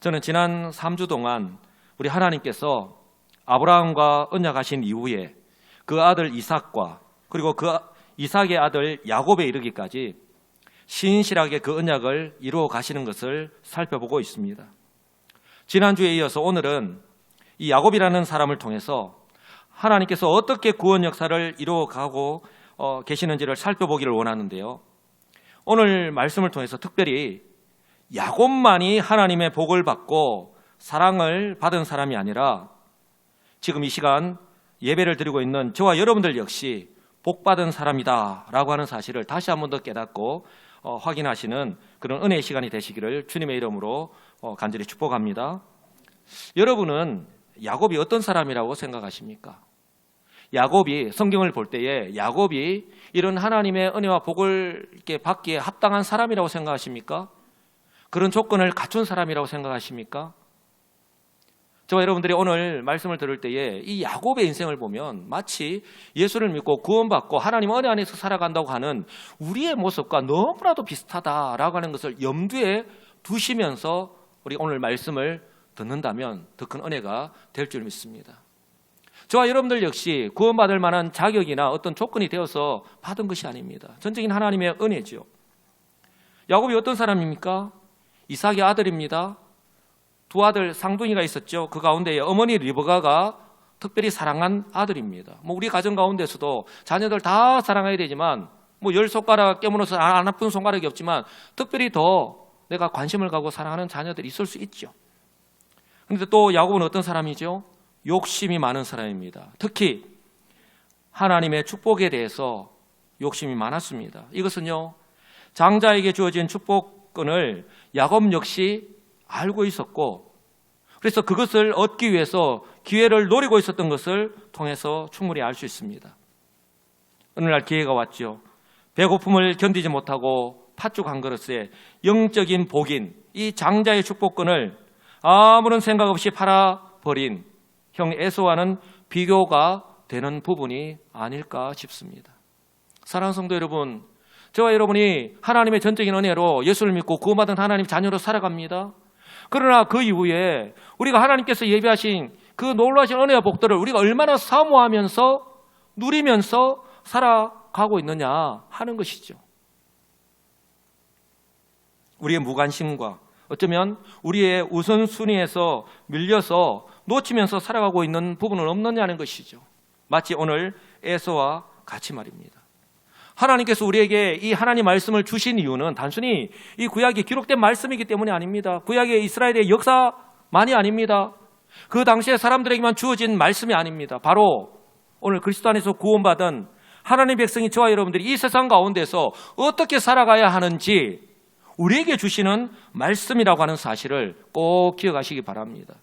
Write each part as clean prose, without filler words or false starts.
저는 지난 3주 동안 우리 하나님께서 아브라함과 언약하신 이후에 그 아들 이삭과 그리고 그 이삭의 아들 야곱에 이르기까지 신실하게 그 언약을 이루어 가시는 것을 살펴보고 있습니다. 지난주에 이어서 오늘은 이 야곱이라는 사람을 통해서 하나님께서 어떻게 구원 역사를 이루어 가고 계시는지를 살펴보기를 원하는데요. 오늘 말씀을 통해서 특별히 야곱만이 하나님의 복을 받고 사랑을 받은 사람이 아니라 지금 이 시간 예배를 드리고 있는 저와 여러분들 역시 복받은 사람이다라고 하는 사실을 다시 한 번 더 깨닫고 확인하시는 그런 은혜의 시간이 되시기를 주님의 이름으로 간절히 축복합니다. 여러분은 야곱이 어떤 사람이라고 생각하십니까? 야곱이 성경을 볼 때에 야곱이 이런 하나님의 은혜와 복을 이렇게 받기에 합당한 사람이라고 생각하십니까? 그런 조건을 갖춘 사람이라고 생각하십니까? 저와 여러분들이 오늘 말씀을 들을 때에 이 야곱의 인생을 보면 마치 예수를 믿고 구원받고 하나님 은혜 안에서 살아간다고 하는 우리의 모습과 너무나도 비슷하다라고 하는 것을 염두에 두시면서 우리 오늘 말씀을 듣는다면 더 큰 은혜가 될 줄 믿습니다. 저와 여러분들 역시 구원받을 만한 자격이나 어떤 조건이 되어서 받은 것이 아닙니다. 전적인 하나님의 은혜죠. 야곱이 어떤 사람입니까? 이삭의 아들입니다. 두 아들 쌍둥이가 있었죠. 그 가운데 어머니 리브가가 특별히 사랑한 아들입니다. 우리 가정 가운데서도 자녀들 다 사랑해야 되지만 10손가락 깨물어서 안 아픈 손가락이 없지만 특별히 더 내가 관심을 가고 사랑하는 자녀들이 있을 수 있죠. 그런데 또 야곱은 어떤 사람이죠? 욕심이 많은 사람입니다. 특히 하나님의 축복에 대해서 욕심이 많았습니다. 이것은요, 장자에게 주어진 축복권을 야곱 역시 알고 있었고, 그래서 그것을 얻기 위해서 기회를 노리고 있었던 것을 통해서 충분히 알 수 있습니다. 어느 날 기회가 왔죠. 배고픔을 견디지 못하고 팥죽 한 그릇에 영적인 복인 이 장자의 축복권을 아무런 생각 없이 팔아버린 형 에서와는 비교가 되는 부분이 아닐까 싶습니다. 사랑하는 성도 여러분, 저와 여러분이 하나님의 전적인 은혜로 예수를 믿고 구원받은 하나님 자녀로 살아갑니다. 그러나 그 이후에 우리가 하나님께서 예비하신 그 놀라신 은혜와 복들을 우리가 얼마나 사모하면서 누리면서 살아가고 있느냐 하는 것이죠. 우리의 무관심과 어쩌면 우리의 우선순위에서 밀려서 놓치면서 살아가고 있는 부분은 없느냐는 것이죠. 마치 오늘 에서와 같이 말입니다. 하나님께서 우리에게 이 하나님 말씀을 주신 이유는 단순히 이 구약에 기록된 말씀이기 때문이 아닙니다. 구약의 이스라엘의 역사만이 아닙니다. 그 당시에 사람들에게만 주어진 말씀이 아닙니다. 바로 오늘 그리스도 안에서 구원받은 하나님 백성이 저와 여러분들이 이 세상 가운데서 어떻게 살아가야 하는지 우리에게 주시는 말씀이라고 하는 사실을 꼭 기억하시기 바랍니다.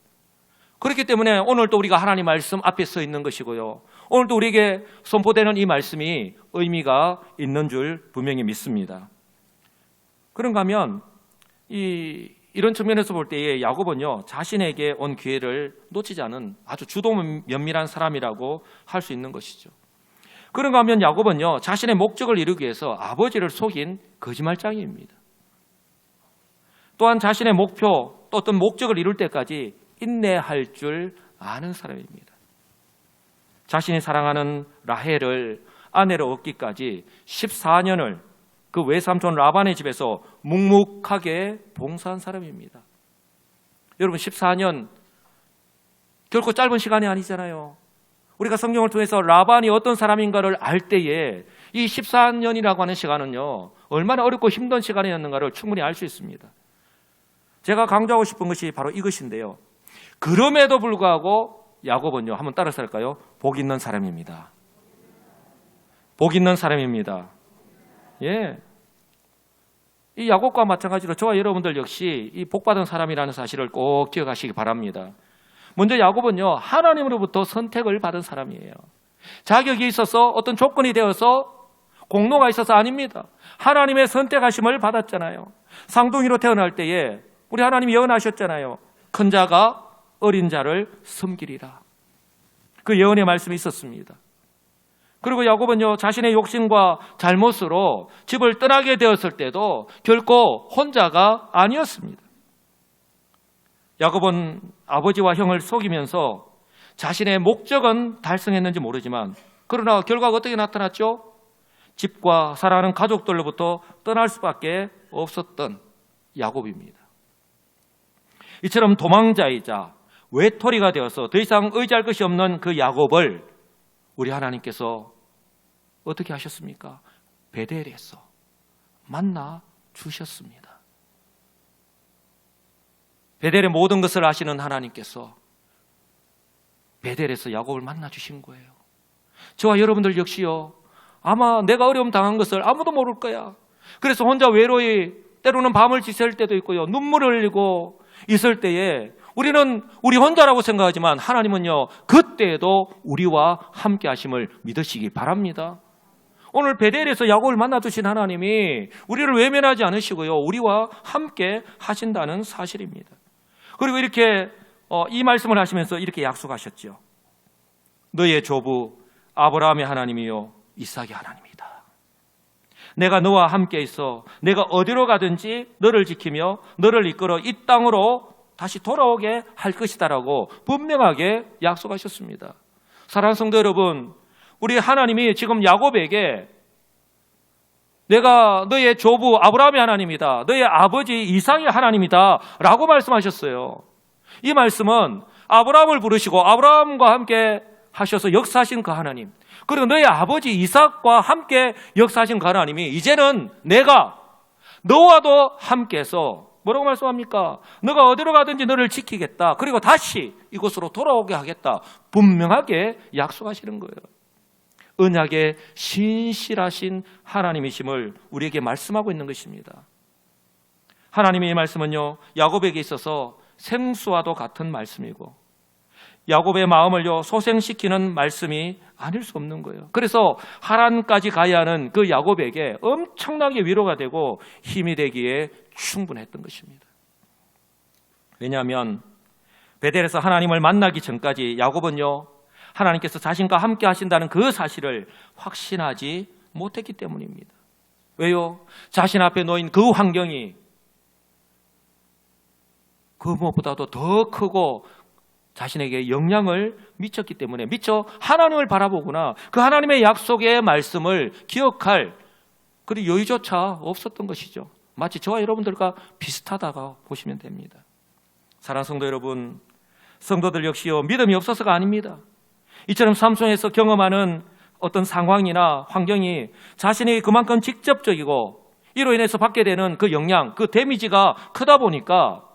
그렇기 때문에 오늘도 우리가 하나님 말씀 앞에 서 있는 것이고요. 오늘도 우리에게 선포되는 이 말씀이 의미가 있는 줄 분명히 믿습니다. 그런가 하면 이런 측면에서 볼 때에 야곱은요, 자신에게 온 기회를 놓치지 않은 아주 주도 면밀한 사람이라고 할 수 있는 것이죠. 그런가 하면 야곱은요, 자신의 목적을 이루기 위해서 아버지를 속인 거짓말장이입니다. 또한 자신의 목표, 또 어떤 목적을 이룰 때까지 인내할 줄 아는 사람입니다. 자신이 사랑하는 라헬을 아내로 얻기까지 14년을 그 외삼촌 라반의 집에서 묵묵하게 봉사한 사람입니다. 여러분, 14년 결코 짧은 시간이 아니잖아요. 우리가 성경을 통해서 라반이 어떤 사람인가를 알 때에 이 14년이라고 하는 시간은요, 얼마나 어렵고 힘든 시간이었는가를 충분히 알 수 있습니다. 제가 강조하고 싶은 것이 바로 이것인데요. 그럼에도 불구하고 야곱은요, 한번 따라서 할까요? 복 있는 사람입니다. 복 있는 사람입니다. 예. 이 야곱과 마찬가지로 저와 여러분들 역시 이 복받은 사람이라는 사실을 꼭 기억하시기 바랍니다. 먼저 야곱은요, 하나님으로부터 선택을 받은 사람이에요. 자격이 있어서 어떤 조건이 되어서 공로가 있어서 아닙니다. 하나님의 선택하심을 받았잖아요. 쌍둥이로 태어날 때에 우리 하나님이 예언하셨잖아요. 큰 자가 어린 자를 섬기리라. 그 예언의 말씀이 있었습니다. 그리고 야곱은요, 자신의 욕심과 잘못으로 집을 떠나게 되었을 때도 결코 혼자가 아니었습니다. 야곱은 아버지와 형을 속이면서 자신의 목적은 달성했는지 모르지만 그러나 결과가 어떻게 나타났죠? 집과 사랑하는 가족들로부터 떠날 수밖에 없었던 야곱입니다. 이처럼 도망자이자 외톨이가 되어서 더 이상 의지할 것이 없는 그 야곱을 우리 하나님께서 어떻게 하셨습니까? 베델에서 만나 주셨습니다. 베델의 모든 것을 아시는 하나님께서 베델에서 야곱을 만나 주신 거예요. 저와 여러분들 역시요, 아마 내가 어려움 당한 것을 아무도 모를 거야. 그래서 혼자 외로이 때로는 밤을 지샐 때도 있고요, 눈물을 흘리고 있을 때에 우리는 우리 혼자라고 생각하지만 하나님은요, 그때에도 우리와 함께 하심을 믿으시기 바랍니다. 오늘 베델에서 야곱을 만나주신 하나님이 우리를 외면하지 않으시고요, 우리와 함께 하신다는 사실입니다. 그리고 이렇게 이 말씀을 하시면서 이렇게 약속하셨죠. 너의 조부 아브라함의 하나님이요 이삭의 하나님이다. 내가 너와 함께 있어 내가 어디로 가든지 너를 지키며 너를 이끌어 이 땅으로 다시 돌아오게 할 것이다라고 분명하게 약속하셨습니다. 사랑하는 성도 여러분, 우리 하나님이 지금 야곱에게 내가 너의 조부 아브라함의 하나님이다, 너의 아버지 이삭의 하나님이다 라고 말씀하셨어요. 이 말씀은 아브라함을 부르시고 아브라함과 함께 하셔서 역사하신 그 하나님, 그리고 너의 아버지 이삭과 함께 역사하신 그 하나님이 이제는 내가 너와도 함께해서 뭐라고 말씀합니까? 너가 어디로 가든지 너를 지키겠다, 그리고 다시 이곳으로 돌아오게 하겠다, 분명하게 약속하시는 거예요. 언약의 신실하신 하나님이심을 우리에게 말씀하고 있는 것입니다. 하나님의 이 말씀은요, 야곱에게 있어서 생수와도 같은 말씀이고 야곱의 마음을요 소생시키는 말씀이 아닐 수 없는 거예요. 그래서 하란까지 가야 하는 그 야곱에게 엄청나게 위로가 되고 힘이 되기에 충분했던 것입니다. 왜냐하면 베델에서 하나님을 만나기 전까지 야곱은요, 하나님께서 자신과 함께 하신다는 그 사실을 확신하지 못했기 때문입니다. 왜요? 자신 앞에 놓인 그 환경이 그 무엇보다도 더 크고 자신에게 영향을 미쳤기 때문에 미처 하나님을 바라보거나 그 하나님의 약속의 말씀을 기억할 그런 여유조차 없었던 것이죠. 마치 저와 여러분들과 비슷하다고 보시면 됩니다. 사랑하는 성도 여러분, 성도들 역시요 믿음이 없어서가 아닙니다. 이처럼 삶 속에서 경험하는 어떤 상황이나 환경이 자신이 그만큼 직접적이고 이로 인해서 받게 되는 그 영향, 그 데미지가 크다 보니까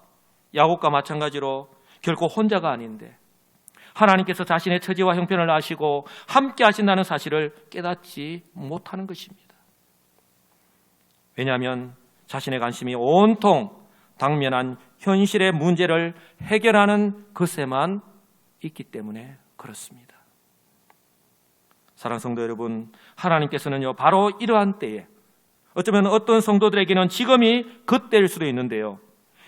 야곱과 마찬가지로 결코 혼자가 아닌데 하나님께서 자신의 처지와 형편을 아시고 함께 하신다는 사실을 깨닫지 못하는 것입니다. 왜냐하면 자신의 관심이 온통 당면한 현실의 문제를 해결하는 것에만 있기 때문에 그렇습니다. 사랑하는 성도 여러분, 하나님께서는요 바로 이러한 때에 어쩌면 어떤 성도들에게는 지금이 그때일 수도 있는데요,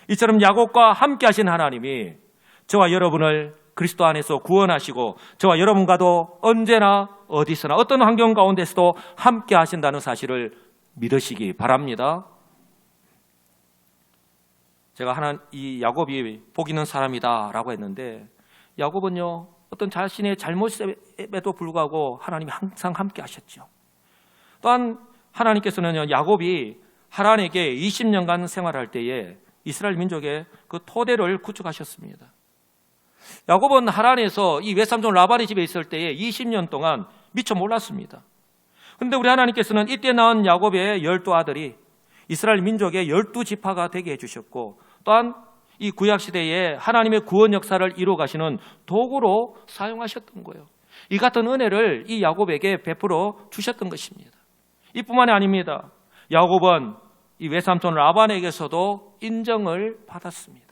이처럼 야곱과 함께 하신 하나님이 저와 여러분을 그리스도 안에서 구원하시고 저와 여러분과도 언제나 어디서나 어떤 환경 가운데서도 함께 하신다는 사실을 믿으시기 바랍니다. 제가 이 야곱이 복 있는 사람이다라고 했는데 야곱은요 어떤 자신의 잘못에도 불구하고 하나님이 항상 함께 하셨죠. 또한 하나님께서는요 야곱이 하란에게 20년간 생활할 때에 이스라엘 민족의 그 토대를 구축하셨습니다. 야곱은 하란에서 이 외삼촌 라반의 집에 있을 때에 20년 동안 미처 몰랐습니다. 그런데 우리 하나님께서는 이때 낳은 야곱의 12아들이 이스라엘 민족의 12지파가 되게 해주셨고 또한 이 구약시대에 하나님의 구원 역사를 이루어 가시는 도구로 사용하셨던 거예요. 이 같은 은혜를 이 야곱에게 베풀어 주셨던 것입니다. 이뿐만이 아닙니다. 야곱은 이 외삼촌 라반에게서도 인정을 받았습니다.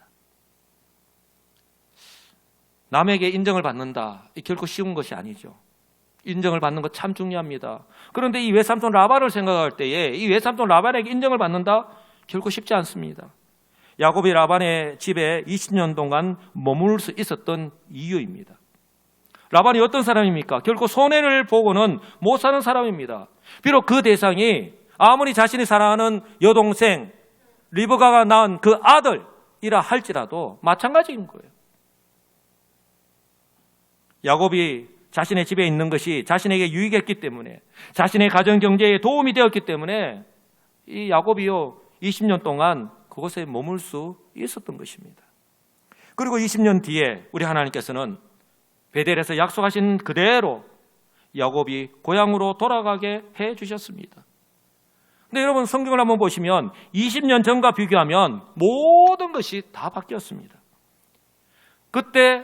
남에게 인정을 받는다, 결코 쉬운 것이 아니죠. 인정을 받는 것 참 중요합니다. 그런데 이 외삼촌 라반을 생각할 때에 이 외삼촌 라반에게 인정을 받는다? 결코 쉽지 않습니다. 야곱이 라반의 집에 20년 동안 머물 수 있었던 이유입니다. 라반이 어떤 사람입니까? 결코 손해를 보고는 못 사는 사람입니다. 비록 그 대상이 아무리 자신이 사랑하는 여동생 리브가가 낳은 그 아들 이라 할지라도 마찬가지인 거예요. 야곱이 자신의 집에 있는 것이 자신에게 유익했기 때문에, 자신의 가정 경제에 도움이 되었기 때문에 이 야곱이요 20년 동안 그곳에 머물 수 있었던 것입니다. 그리고 20년 뒤에 우리 하나님께서는 베델에서 약속하신 그대로 야곱이 고향으로 돌아가게 해 주셨습니다. 근데 여러분, 성경을 한번 보시면 20년 전과 비교하면 모든 것이 다 바뀌었습니다. 그때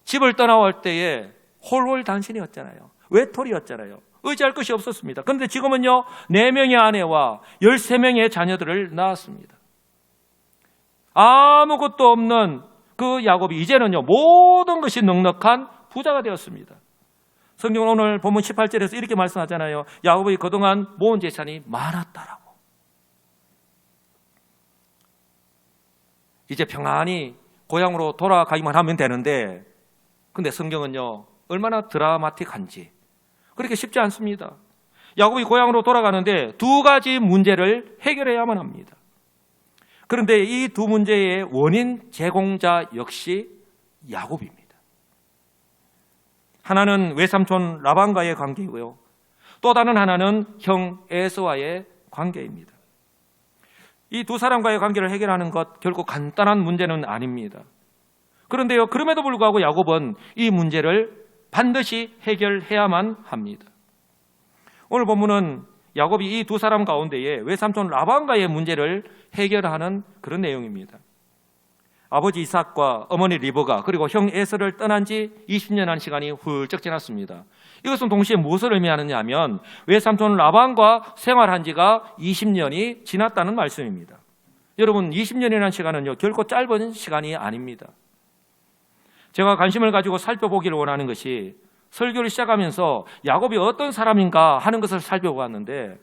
집을 떠나올 때에 홀홀단신이었잖아요. 외톨이였잖아요. 의지할 것이 없었습니다. 그런데 지금은요, 4명의 아내와 13명의 자녀들을 낳았습니다. 아무것도 없는 그 야곱이 이제는요, 모든 것이 넉넉한 부자가 되었습니다. 성경은 오늘 본문 18절에서 이렇게 말씀하잖아요. 야곱이 그동안 모은 재산이 많았다라고. 이제 평안히 고향으로 돌아가기만 하면 되는데, 근데 성경은요, 얼마나 드라마틱한지 그렇게 쉽지 않습니다. 야곱이 고향으로 돌아가는데 2가지 문제를 해결해야만 합니다. 그런데 이 2 문제의 원인 제공자 역시 야곱입니다. 하나는 외삼촌 라반과의 관계이고요, 또 다른 하나는 형 에서와의 관계입니다. 이 2 사람과의 관계를 해결하는 것 결코 간단한 문제는 아닙니다. 그런데요, 그럼에도 불구하고 야곱은 이 문제를 반드시 해결해야만 합니다. 오늘 본문은 야곱이 이 2 사람 가운데에 외삼촌 라반과의 문제를 해결하는 그런 내용입니다. 아버지 이삭과 어머니 리브가 그리고 형 에서를 떠난 지 20년이라는 시간이 훌쩍 지났습니다. 이것은 동시에 무엇을 의미하느냐 하면 외삼촌 라반과 생활한 지가 20년이 지났다는 말씀입니다. 여러분, 20년이라는 시간은요, 결코 짧은 시간이 아닙니다. 제가 관심을 가지고 살펴보기를 원하는 것이 설교를 시작하면서 야곱이 어떤 사람인가 하는 것을 살펴보았는데,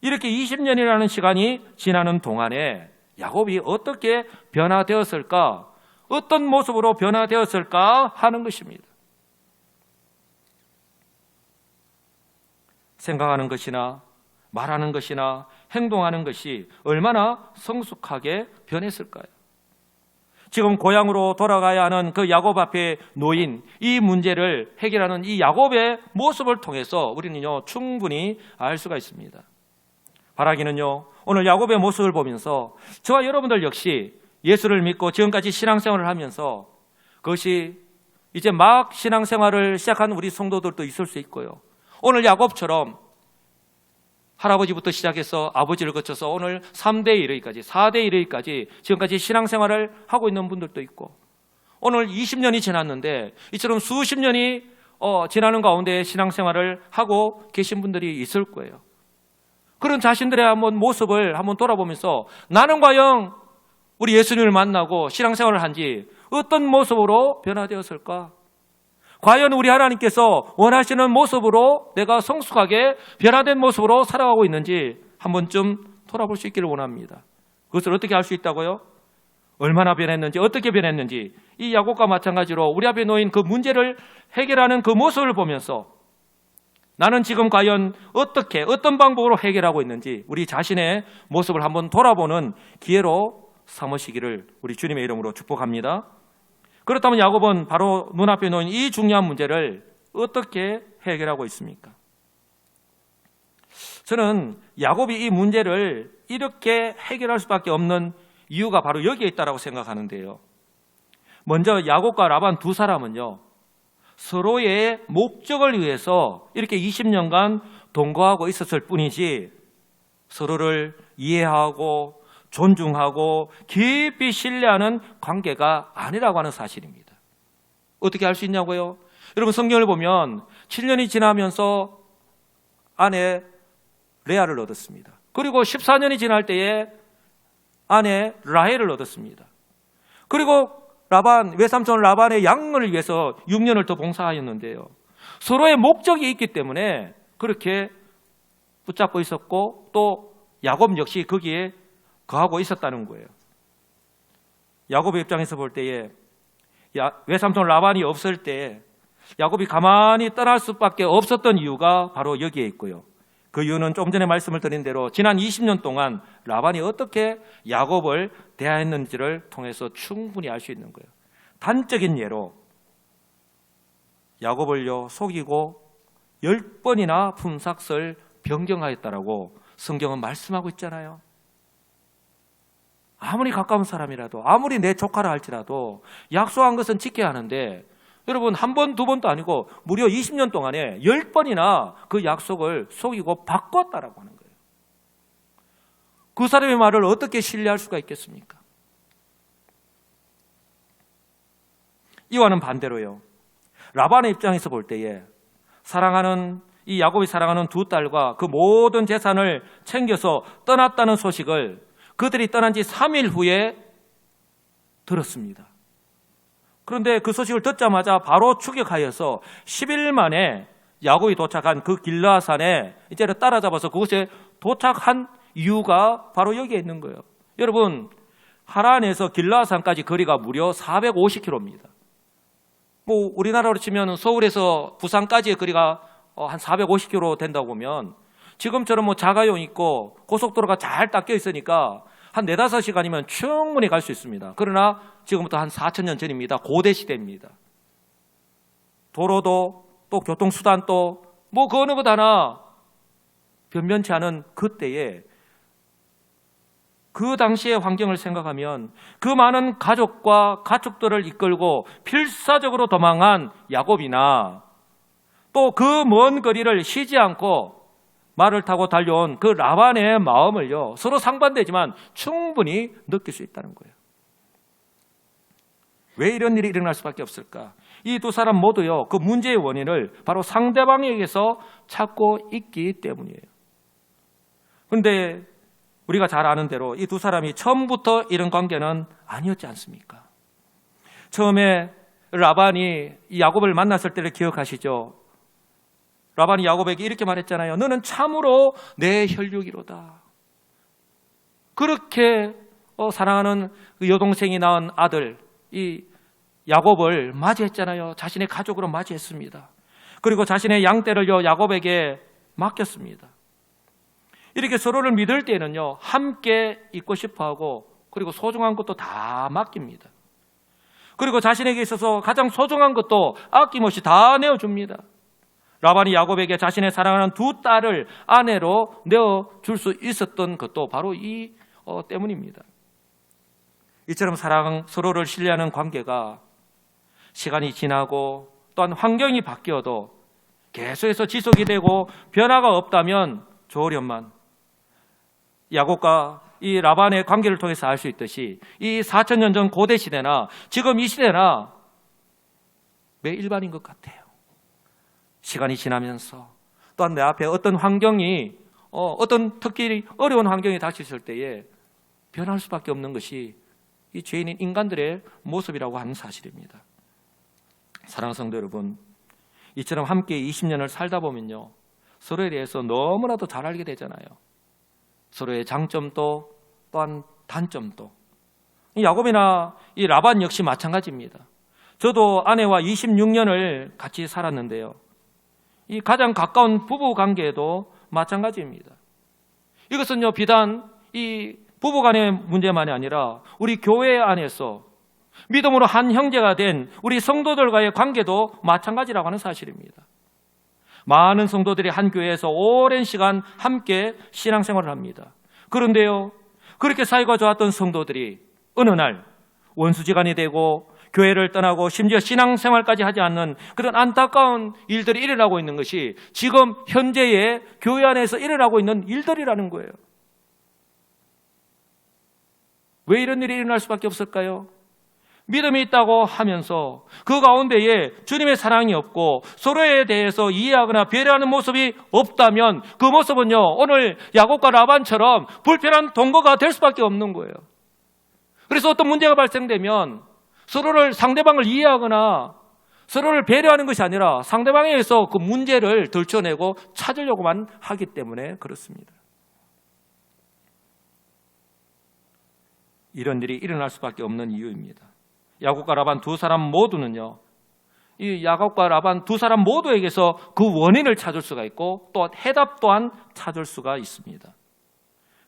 이렇게 20년이라는 시간이 지나는 동안에 야곱이 어떻게 변화되었을까, 어떤 모습으로 변화되었을까 하는 것입니다. 생각하는 것이나 말하는 것이나 행동하는 것이 얼마나 성숙하게 변했을까요? 지금 고향으로 돌아가야 하는 그 야곱 앞에 놓인 이 문제를 해결하는 이 야곱의 모습을 통해서 우리는요, 충분히 알 수가 있습니다. 바라기는요, 오늘 야곱의 모습을 보면서 저와 여러분들 역시 예수를 믿고 지금까지 신앙생활을 하면서 그것이 이제 막 신앙생활을 시작한 우리 성도들도 있을 수 있고요, 오늘 야곱처럼 할아버지부터 시작해서 아버지를 거쳐서 오늘 3대에 이르기까지 4대에 이르기까지 지금까지 신앙생활을 하고 있는 분들도 있고, 오늘 20년이 지났는데 이처럼 수십 년이 지나는 가운데 신앙생활을 하고 계신 분들이 있을 거예요. 그런 자신들의 한번 모습을 한번 돌아보면서 나는 과연 우리 예수님을 만나고 신앙생활을 한 지 어떤 모습으로 변화되었을까? 과연 우리 하나님께서 원하시는 모습으로 내가 성숙하게 변화된 모습으로 살아가고 있는지 한 번쯤 돌아볼 수 있기를 원합니다. 그것을 어떻게 알 수 있다고요? 얼마나 변했는지, 어떻게 변했는지, 이 야곱과 마찬가지로 우리 앞에 놓인 그 문제를 해결하는 그 모습을 보면서 나는 지금 과연 어떻게, 어떤 방법으로 해결하고 있는지 우리 자신의 모습을 한번 돌아보는 기회로 삼으시기를 우리 주님의 이름으로 축복합니다. 그렇다면 야곱은 바로 눈앞에 놓인 이 중요한 문제를 어떻게 해결하고 있습니까? 저는 야곱이 이 문제를 이렇게 해결할 수밖에 없는 이유가 바로 여기에 있다고 생각하는데요. 먼저 야곱과 라반 2 사람은요, 서로의 목적을 위해서 이렇게 20년간 동거하고 있었을 뿐이지 서로를 이해하고 존중하고 깊이 신뢰하는 관계가 아니라고 하는 사실입니다. 어떻게 알 수 있냐고요? 여러분, 성경을 보면 7년이 지나면서 아내 레아를 얻었습니다. 그리고 14년이 지날 때에 아내 라헬을 얻었습니다. 그리고 외삼촌 라반의 양을 위해서 6년을 더 봉사하였는데요, 서로의 목적이 있기 때문에 그렇게 붙잡고 있었고 또 야곱 역시 거기에 거하고 있었다는 거예요. 야곱의 입장에서 볼 때에 외삼촌 라반이 없을 때 야곱이 가만히 떠날 수밖에 없었던 이유가 바로 여기에 있고요. 그 이유는 좀 전에 말씀을 드린 대로 지난 20년 동안 라반이 어떻게 야곱을 대하였는지를 통해서 충분히 알 수 있는 거예요. 단적인 예로 야곱을요 속이고 10번이나 품삯을 변경하였다라고 성경은 말씀하고 있잖아요. 아무리 가까운 사람이라도, 아무리 내 조카라 할지라도 약속한 것은 지켜야 하는데, 여러분 한 번, 두 번도 아니고 무려 20년 동안에 10번이나 그 약속을 속이고 바꿨다라고 하는 거예요. 그 사람의 말을 어떻게 신뢰할 수가 있겠습니까? 이와는 반대로요, 라반의 입장에서 볼 때에 이 야곱이 사랑하는 두 딸과 그 모든 재산을 챙겨서 떠났다는 소식을 그들이 떠난 지 3일 후에 들었습니다. 그런데 그 소식을 듣자마자 바로 추격하여서 10일 만에 야곱이 도착한 그 길라산에 이제는 따라잡아서 그곳에 도착한 이유가 바로 여기에 있는 거예요. 여러분, 하란에서 길라산까지 거리가 무려 450km입니다. 우리나라로 치면 서울에서 부산까지의 거리가 한 450km 된다고 보면 지금처럼 자가용 있고 고속도로가 잘 닦여 있으니까 한 4-5시간이면 충분히 갈 수 있습니다. 그러나 지금부터 한 4,000년 전입니다. 고대 시대입니다. 도로도 또 교통수단도 그 어느 것 하나 변변치 않은 그때에 그 당시의 환경을 생각하면 그 많은 가족과 가축들을 이끌고 필사적으로 도망한 야곱이나 또 그 먼 거리를 쉬지 않고 말을 타고 달려온 그 라반의 마음을요 서로 상반되지만 충분히 느낄 수 있다는 거예요. 왜 이런 일이 일어날 수밖에 없을까? 이 두 사람 모두요 그 문제의 원인을 바로 상대방에게서 찾고 있기 때문이에요. 그런데 우리가 잘 아는 대로 이 두 사람이 처음부터 이런 관계는 아니었지 않습니까? 처음에 라반이 이 야곱을 만났을 때를 기억하시죠? 라반이 야곱에게 이렇게 말했잖아요. 너는 참으로 내 혈육이로다. 그렇게 사랑하는 그 여동생이 낳은 아들 이 야곱을 맞이했잖아요. 자신의 가족으로 맞이했습니다. 그리고 자신의 양떼를요 야곱에게 맡겼습니다. 이렇게 서로를 믿을 때는요 함께 있고 싶어하고 그리고 소중한 것도 다 맡깁니다. 그리고 자신에게 있어서 가장 소중한 것도 아낌없이 다 내어줍니다. 라반이 야곱에게 자신의 사랑하는 두 딸을 아내로 내어줄 수 있었던 것도 바로 이 때문입니다. 이처럼 서로를 신뢰하는 관계가 시간이 지나고 또한 환경이 바뀌어도 계속해서 지속이 되고 변화가 없다면 좋으련만 야곱과 이 라반의 관계를 통해서 알 수 있듯이 이 4,000년 전 고대 시대나 지금 이 시대나 매 일반인 것 같아요. 시간이 지나면서 또한 내 앞에 어떤 환경이 어떤 특히 어려운 환경이 닥쳤을 때에 변할 수밖에 없는 것이 이 죄인인 인간들의 모습이라고 하는 사실입니다. 사랑하는 성도 여러분, 이처럼 함께 20년을 살다 보면요 서로에 대해서 너무나도 잘 알게 되잖아요. 서로의 장점도 또한 단점도. 이 야곱이나 이 라반 역시 마찬가지입니다. 저도 아내와 26년을 같이 살았는데요. 이 가장 가까운 부부 관계도 마찬가지입니다. 이것은요 비단 이 부부 간의 문제만이 아니라 우리 교회 안에서 믿음으로 한 형제가 된 우리 성도들과의 관계도 마찬가지라고 하는 사실입니다. 많은 성도들이 한 교회에서 오랜 시간 함께 신앙생활을 합니다. 그런데요 그렇게 사이가 좋았던 성도들이 어느 날 원수지간이 되고 교회를 떠나고 심지어 신앙생활까지 하지 않는 그런 안타까운 일들이 일어나고 있는 것이 지금 현재의 교회 안에서 일어나고 있는 일들이라는 거예요. 왜 이런 일이 일어날 수밖에 없을까요? 믿음이 있다고 하면서 그 가운데에 주님의 사랑이 없고 서로에 대해서 이해하거나 배려하는 모습이 없다면 그 모습은요 오늘 야곱과 라반처럼 불편한 동거가 될 수밖에 없는 거예요. 그래서 어떤 문제가 발생되면 서로를 상대방을 이해하거나 서로를 배려하는 것이 아니라 상대방에게서 그 문제를 들춰내고 찾으려고만 하기 때문에 그렇습니다. 이런 일이 일어날 수밖에 없는 이유입니다. 야곱과 라반 두 사람 모두는요 이 야곱과 라반 두 사람 모두에게서 그 원인을 찾을 수가 있고 또 해답 또한 찾을 수가 있습니다.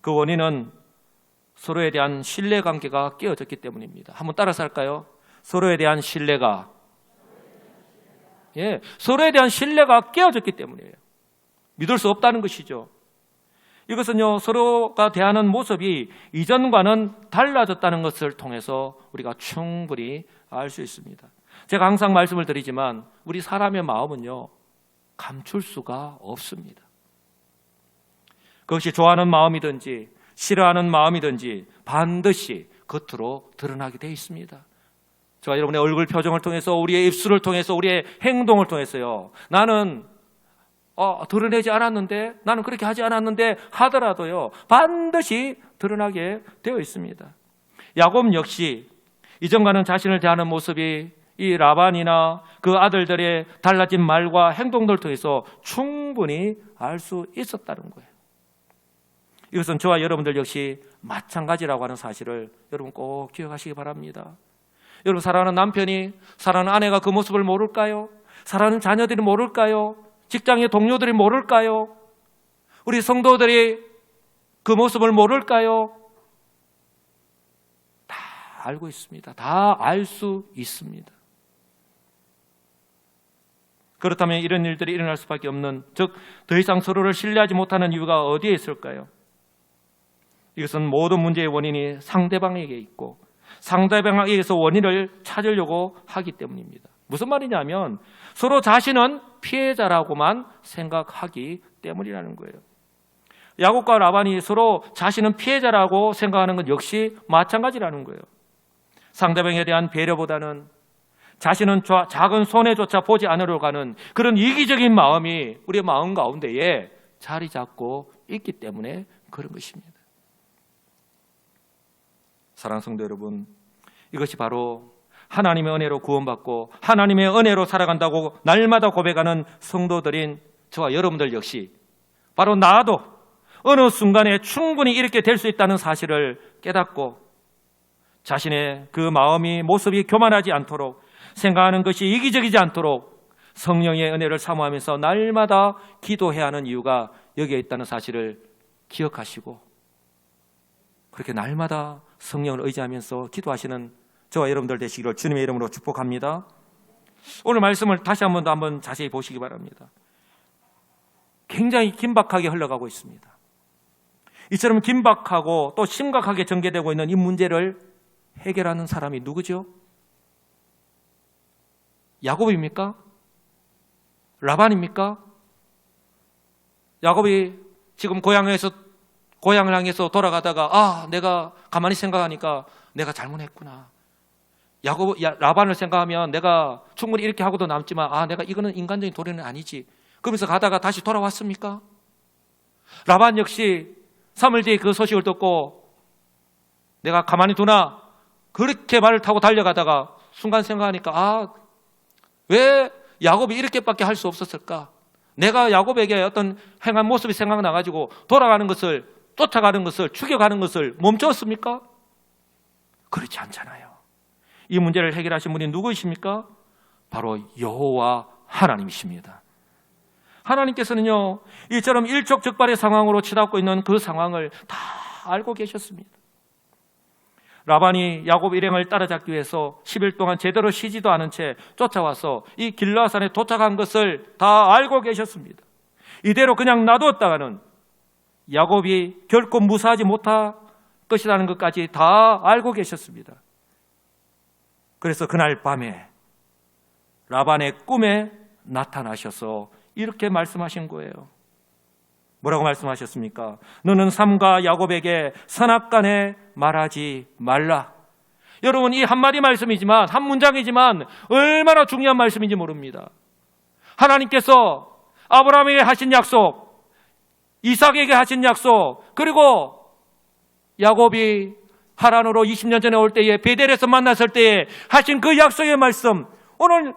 그 원인은 서로에 대한 신뢰관계가 깨어졌기 때문입니다. 한번 따라서 할까요? 서로에 대한 신뢰가 서로에 대한 신뢰가 깨어졌기 때문이에요. 믿을 수 없다는 것이죠. 이것은요, 서로가 대하는 모습이 이전과는 달라졌다는 것을 통해서 우리가 충분히 알 수 있습니다. 제가 항상 말씀을 드리지만 우리 사람의 마음은요, 감출 수가 없습니다. 그것이 좋아하는 마음이든지 싫어하는 마음이든지 반드시 겉으로 드러나게 되어 있습니다. 저와 여러분의 얼굴 표정을 통해서, 우리의 입술을 통해서, 우리의 행동을 통해서요, 나는 드러내지 않았는데, 나는 그렇게 하지 않았는데 하더라도요, 반드시 드러나게 되어 있습니다. 야곱 역시 이전과는 자신을 대하는 모습이 이 라반이나 그 아들들의 달라진 말과 행동들을 통해서 충분히 알 수 있었다는 거예요. 이것은 저와 여러분들 역시 마찬가지라고 하는 사실을 여러분 꼭 기억하시기 바랍니다. 여러분, 사랑하는 남편이, 사랑하는 아내가 그 모습을 모를까요? 사랑하는 자녀들이 모를까요? 직장의 동료들이 모를까요? 우리 성도들이 그 모습을 모를까요? 다 알고 있습니다. 다 알 수 있습니다. 그렇다면 이런 일들이 일어날 수밖에 없는, 즉 더 이상 서로를 신뢰하지 못하는 이유가 어디에 있을까요? 이것은 모든 문제의 원인이 상대방에게 있고 상대방에게서 원인을 찾으려고 하기 때문입니다. 무슨 말이냐면 서로 자신은 피해자라고만 생각하기 때문이라는 거예요. 야곱과 라반이 서로 자신은 피해자라고 생각하는 건 역시 마찬가지라는 거예요. 상대방에 대한 배려보다는 자신은 작은 손해조차 보지 않으려고 하는 그런 이기적인 마음이 우리의 마음 가운데에 자리 잡고 있기 때문에 그런 것입니다. 사랑하는 성도 여러분, 이것이 바로 하나님의 은혜로 구원받고 하나님의 은혜로 살아간다고 날마다 고백하는 성도들인 저와 여러분들 역시 바로 나도 어느 순간에 충분히 이렇게 될 수 있다는 사실을 깨닫고 자신의 그 마음이, 모습이 교만하지 않도록, 생각하는 것이 이기적이지 않도록 성령의 은혜를 사모하면서 날마다 기도해야 하는 이유가 여기에 있다는 사실을 기억하시고 그렇게 날마다 성령을 의지하면서 기도하시는 저와 여러분들 되시기를 주님의 이름으로 축복합니다. 오늘 말씀을 다시 한번 자세히 보시기 바랍니다. 굉장히 긴박하게 흘러가고 있습니다. 이처럼 긴박하고 또 심각하게 전개되고 있는 이 문제를 해결하는 사람이 누구죠? 야곱입니까? 라반입니까? 야곱이 지금 고향을 향해서 돌아가다가 내가 가만히 생각하니까 내가 잘못했구나. 라반을 생각하면 내가 충분히 이렇게 하고도 남지만 내가 이거는 인간적인 도리는 아니지. 그러면서 가다가 다시 돌아왔습니까? 라반 역시 3일 뒤에 그 소식을 듣고 내가 가만히 두나 그렇게 말을 타고 달려가다가 순간 생각하니까 왜 야곱이 이렇게밖에 할 수 없었을까? 내가 야곱에게 어떤 행한 모습이 생각나가지고 돌아가는 것을, 쫓아가는 것을, 죽여가는 것을 멈췄습니까? 그렇지 않잖아요. 이 문제를 해결하신 분이 누구이십니까? 바로 여호와 하나님이십니다. 하나님께서는요, 이처럼 일촉즉발의 상황으로 치닫고 있는 그 상황을 다 알고 계셨습니다. 라반이 야곱 일행을 따라잡기 위해서 10일 동안 제대로 쉬지도 않은 채 쫓아와서 이 길라산에 도착한 것을 다 알고 계셨습니다. 이대로 그냥 놔두었다가는 야곱이 결코 무사하지 못할 것이라는 것까지 다 알고 계셨습니다. 그래서 그날 밤에 라반의 꿈에 나타나셔서 이렇게 말씀하신 거예요. 뭐라고 말씀하셨습니까? 너는 삼가 야곱에게 선악간에 말하지 말라. 여러분, 이 한마디 말씀이지만, 한 문장이지만 얼마나 중요한 말씀인지 모릅니다. 하나님께서 아브라함에게 하신 약속, 이삭에게 하신 약속, 그리고 야곱이 하란으로 20년 전에 올 때에 베델에서 만났을 때에 하신 그 약속의 말씀, 오늘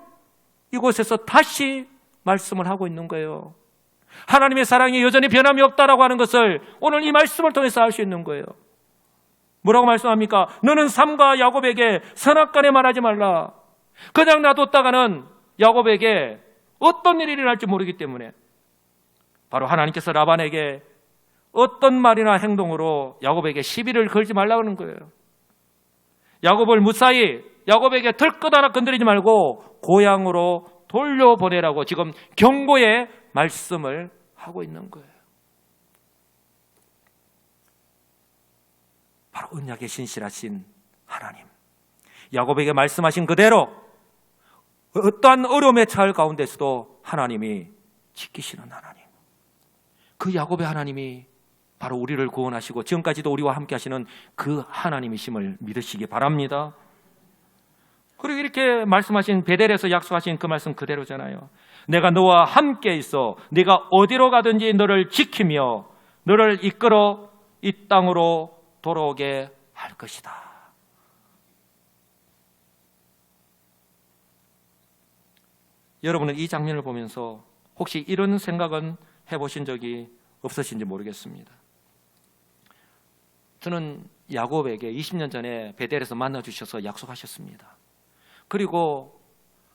이곳에서 다시 말씀을 하고 있는 거예요. 하나님의 사랑이 여전히 변함이 없다라고 하는 것을 오늘 이 말씀을 통해서 알 수 있는 거예요. 뭐라고 말씀합니까? 너는 삼가 야곱에게 선악간에 말하지 말라. 그냥 놔뒀다가는 야곱에게 어떤 일이 일어날지 모르기 때문에 바로 하나님께서 라반에게 어떤 말이나 행동으로 야곱에게 시비를 걸지 말라고 하는 거예요. 야곱을 무사히 야곱에게 털끝 하나 건드리지 말고 고향으로 돌려보내라고 지금 경고의 말씀을 하고 있는 거예요. 바로 언약에 신실하신 하나님, 야곱에게 말씀하신 그대로 어떠한 어려움에 처할 가운데서도 하나님이 지키시는 하나님, 그 야곱의 하나님이 바로 우리를 구원하시고 지금까지도 우리와 함께 하시는 그 하나님이심을 믿으시기 바랍니다. 그리고 이렇게 말씀하신 베델에서 약속하신 그 말씀 그대로잖아요. 내가 너와 함께 있어 네가 어디로 가든지 너를 지키며 너를 이끌어 이 땅으로 돌아오게 할 것이다. 여러분은 이 장면을 보면서 혹시 이런 생각은 해보신 적이 없으신지 모르겠습니다. 저는 야곱에게 20년 전에 베델에서 만나주셔서 약속하셨습니다. 그리고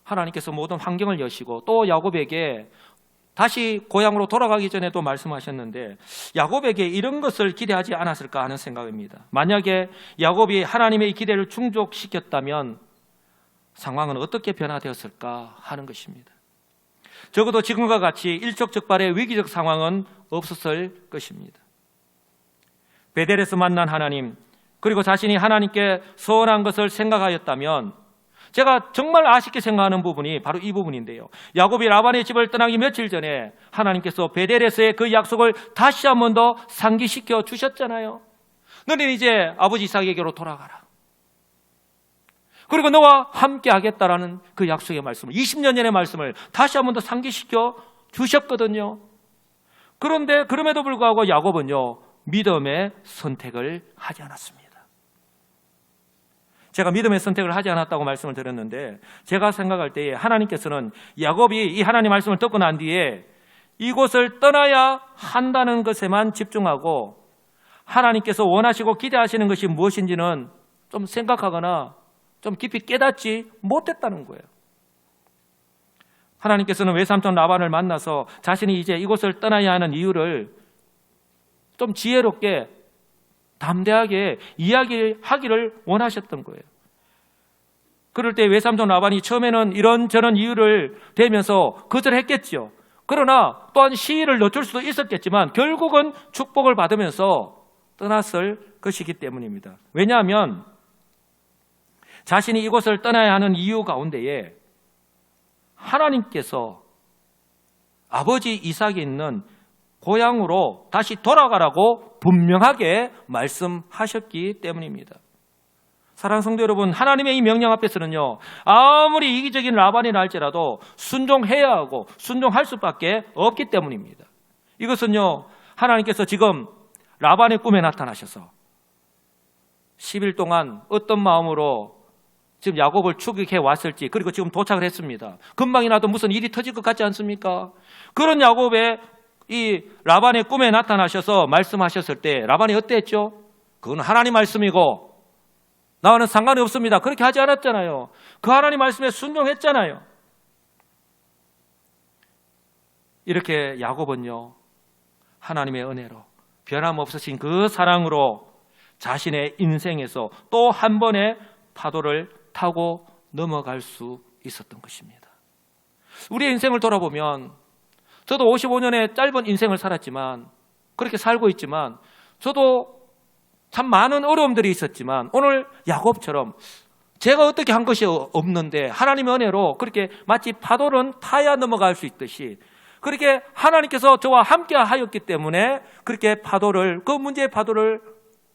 하나님께서 모든 환경을 여시고 또 야곱에게 다시 고향으로 돌아가기 전에도 말씀하셨는데 야곱에게 이런 것을 기대하지 않았을까 하는 생각입니다. 만약에 야곱이 하나님의 기대를 충족시켰다면 상황은 어떻게 변화되었을까 하는 것입니다. 적어도 지금과 같이 일촉즉발의 위기적 상황은 없었을 것입니다. 베델에서 만난 하나님, 그리고 자신이 하나님께 서운한 것을 생각하였다면 제가 정말 아쉽게 생각하는 부분이 바로 이 부분인데요. 야곱이 라반의 집을 떠나기 며칠 전에 하나님께서 베델에서의 그 약속을 다시 한 번 더 상기시켜 주셨잖아요. 너는 이제 아버지 이삭에게로 돌아가라. 그리고 너와 함께 하겠다라는 그 약속의 말씀을 20년 전의 말씀을 다시 한 번 더 상기시켜 주셨거든요. 그런데 그럼에도 불구하고 야곱은요, 믿음의 선택을 하지 않았습니다. 제가 믿음의 선택을 하지 않았다고 말씀을 드렸는데 제가 생각할 때에 하나님께서는 야곱이 이 하나님 말씀을 듣고 난 뒤에 이곳을 떠나야 한다는 것에만 집중하고 하나님께서 원하시고 기대하시는 것이 무엇인지는 좀 생각하거나 좀 깊이 깨닫지 못했다는 거예요. 하나님께서는 외삼촌 라반을 만나서 자신이 이제 이곳을 떠나야 하는 이유를 좀 지혜롭게 담대하게 이야기하기를 원하셨던 거예요. 그럴 때 외삼촌 라반이 처음에는 이런저런 이유를 대면서 거절했겠죠. 그러나 또한 시일을 늦출 수도 있었겠지만 결국은 축복을 받으면서 떠났을 것이기 때문입니다. 왜냐하면 자신이 이곳을 떠나야 하는 이유 가운데에 하나님께서 아버지 이삭이 있는 고향으로 다시 돌아가라고 분명하게 말씀하셨기 때문입니다. 사랑하는 성도 여러분, 하나님의 이 명령 앞에서는요, 아무리 이기적인 라반이라 할지라도 순종해야 하고 순종할 수밖에 없기 때문입니다. 이것은요, 하나님께서 지금 라반의 꿈에 나타나셔서 10일 동안 어떤 마음으로 지금 야곱을 추격해 왔을지, 그리고 지금 도착을 했습니다. 금방이라도 무슨 일이 터질 것 같지 않습니까? 그런 야곱의 이 라반의 꿈에 나타나셔서 말씀하셨을 때 라반이 어땠죠? 그건 하나님 말씀이고 나와는 상관이 없습니다. 그렇게 하지 않았잖아요. 그 하나님 말씀에 순종했잖아요. 이렇게 야곱은요, 하나님의 은혜로 변함없으신 그 사랑으로 자신의 인생에서 또 한 번의 파도를 타고 넘어갈 수 있었던 것입니다. 우리의 인생을 돌아보면 저도 55년의 짧은 인생을 살았지만, 그렇게 살고 있지만, 저도 참 많은 어려움들이 있었지만, 오늘 야곱처럼 제가 어떻게 한 것이 없는데 하나님의 은혜로 그렇게 마치 파도는 타야 넘어갈 수 있듯이 그렇게 하나님께서 저와 함께 하였기 때문에 그렇게 파도를, 그 문제의 파도를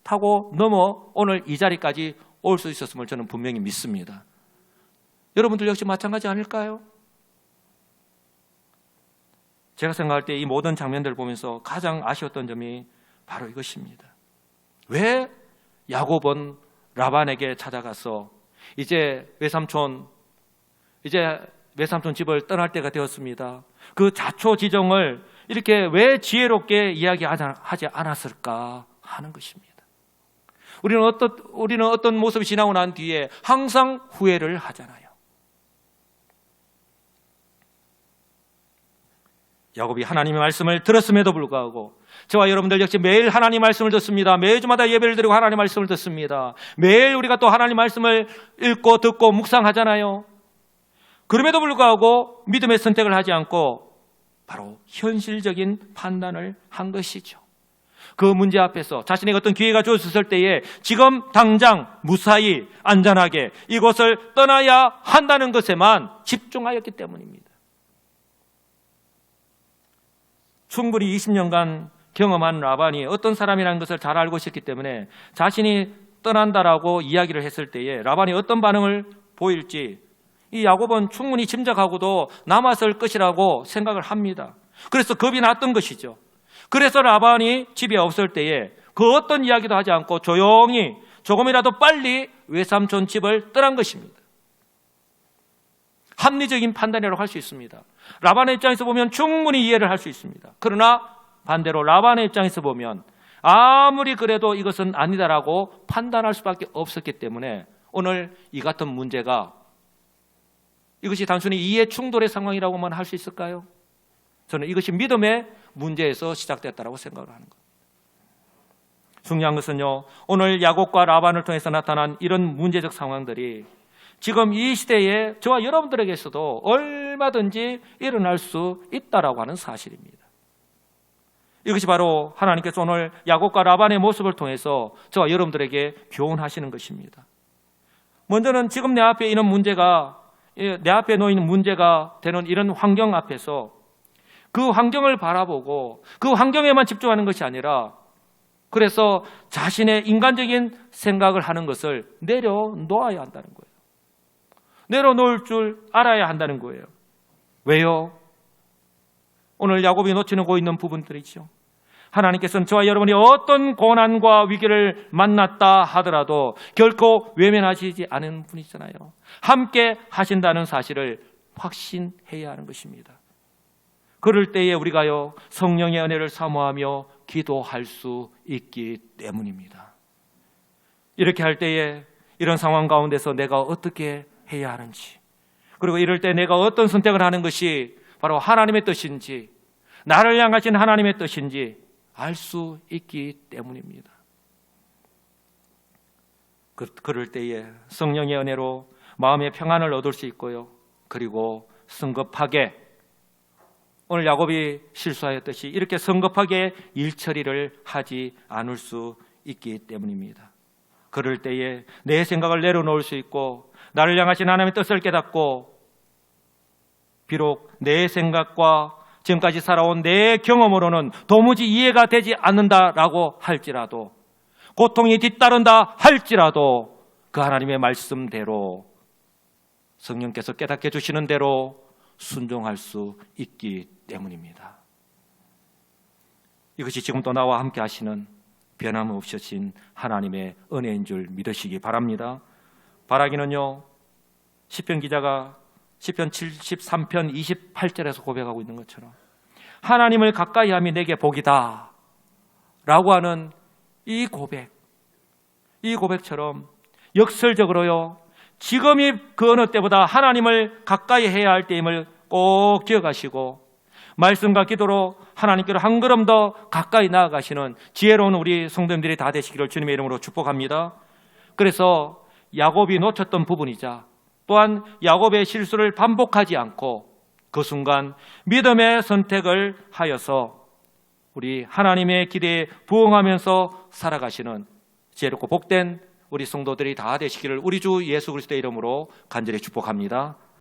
타고 넘어 오늘 이 자리까지 올 수 있었음을 저는 분명히 믿습니다. 여러분들 역시 마찬가지 아닐까요? 제가 생각할 때 이 모든 장면들을 보면서 가장 아쉬웠던 점이 바로 이것입니다. 왜 야곱은 라반에게 찾아가서 이제 외삼촌 집을 떠날 때가 되었습니다. 그 자초지종을 이렇게 왜 지혜롭게 이야기하지 않았을까 하는 것입니다. 우리는 어떤 모습이 지나고 난 뒤에 항상 후회를 하잖아요. 야곱이 하나님의 말씀을 들었음에도 불구하고 저와 여러분들 역시 매일 하나님 말씀을 듣습니다. 매주마다 예배를 드리고 하나님 말씀을 듣습니다. 매일 우리가 또 하나님 말씀을 읽고 듣고 묵상하잖아요. 그럼에도 불구하고 믿음의 선택을 하지 않고 바로 현실적인 판단을 한 것이죠. 그 문제 앞에서 자신에게 어떤 기회가 주어졌을 때에 지금 당장 무사히 안전하게 이곳을 떠나야 한다는 것에만 집중하였기 때문입니다. 충분히 20년간 경험한 라반이 어떤 사람이라는 것을 잘 알고 있었기 때문에 자신이 떠난다라고 이야기를 했을 때에 라반이 어떤 반응을 보일지 이 야곱은 충분히 짐작하고도 남았을 것이라고 생각을 합니다. 그래서 겁이 났던 것이죠. 그래서 라반이 집에 없을 때에 그 어떤 이야기도 하지 않고 조용히 조금이라도 빨리 외삼촌 집을 떠난 것입니다. 합리적인 판단이라고 할 수 있습니다. 라반의 입장에서 보면 충분히 이해를 할 수 있습니다. 그러나 반대로 라반의 입장에서 보면 아무리 그래도 이것은 아니다라고 판단할 수밖에 없었기 때문에 오늘 이 같은 문제가 이것이 단순히 이해 충돌의 상황이라고만 할 수 있을까요? 저는 이것이 믿음의 문제에서 시작됐다고 생각을 하는 겁니다. 중요한 것은요, 오늘 야곱과 라반을 통해서 나타난 이런 문제적 상황들이 지금 이 시대에 저와 여러분들에게서도 얼마든지 일어날 수 있다라고 하는 사실입니다. 이것이 바로 하나님께서 오늘 야곱과 라반의 모습을 통해서 저와 여러분들에게 교훈하시는 것입니다. 먼저는 지금 내 앞에 있는 문제가 내 앞에 놓인 문제가 되는 이런 환경 앞에서 그 환경을 바라보고 그 환경에만 집중하는 것이 아니라 그래서 자신의 인간적인 생각을 하는 것을 내려놓아야 한다는 거예요. 내려놓을 줄 알아야 한다는 거예요. 왜요? 오늘 야곱이 놓치고 있는 부분들이죠. 하나님께서는 저와 여러분이 어떤 고난과 위기를 만났다 하더라도 결코 외면하시지 않은 분이잖아요. 함께 하신다는 사실을 확신해야 하는 것입니다. 그럴 때에 우리가요, 성령의 은혜를 사모하며 기도할 수 있기 때문입니다. 이렇게 할 때에 이런 상황 가운데서 내가 어떻게 해야 하는지, 그리고 이럴 때 내가 어떤 선택을 하는 것이 바로 하나님의 뜻인지, 나를 향하신 하나님의 뜻인지 알 수 있기 때문입니다. 그럴 때에 성령의 은혜로 마음의 평안을 얻을 수 있고요. 그리고 성급하게 오늘 야곱이 실수하였듯이 이렇게 성급하게 일처리를 하지 않을 수 있기 때문입니다. 그럴 때에 내 생각을 내려놓을 수 있고 나를 향하신 하나님의 뜻을 깨닫고 비록 내 생각과 지금까지 살아온 내 경험으로는 도무지 이해가 되지 않는다라고 할지라도 고통이 뒤따른다 할지라도 그 하나님의 말씀대로 성령께서 깨닫게 해주시는 대로 순종할 수 있기 때문입니다. 이것이 지금도 나와 함께 하시는 변함없으신 하나님의 은혜인 줄 믿으시기 바랍니다. 바라기는요, 시편 기자가 시편 73편 28절에서 고백하고 있는 것처럼 하나님을 가까이 함이 내게 복이다 라고 하는 이 고백처럼 역설적으로요, 지금이 그 어느 때보다 하나님을 가까이 해야 할 때임을 꼭 기억하시고 말씀과 기도로 하나님께로 한 걸음 더 가까이 나아가시는 지혜로운 우리 성도님들이 다 되시기를 주님의 이름으로 축복합니다. 그래서 야곱이 놓쳤던 부분이자 또한 야곱의 실수를 반복하지 않고 그 순간 믿음의 선택을 하여서 우리 하나님의 기대에 부응하면서 살아가시는 지혜롭고 복된 우리 성도들이 다 되시기를 우리 주 예수 그리스도의 이름으로 간절히 축복합니다.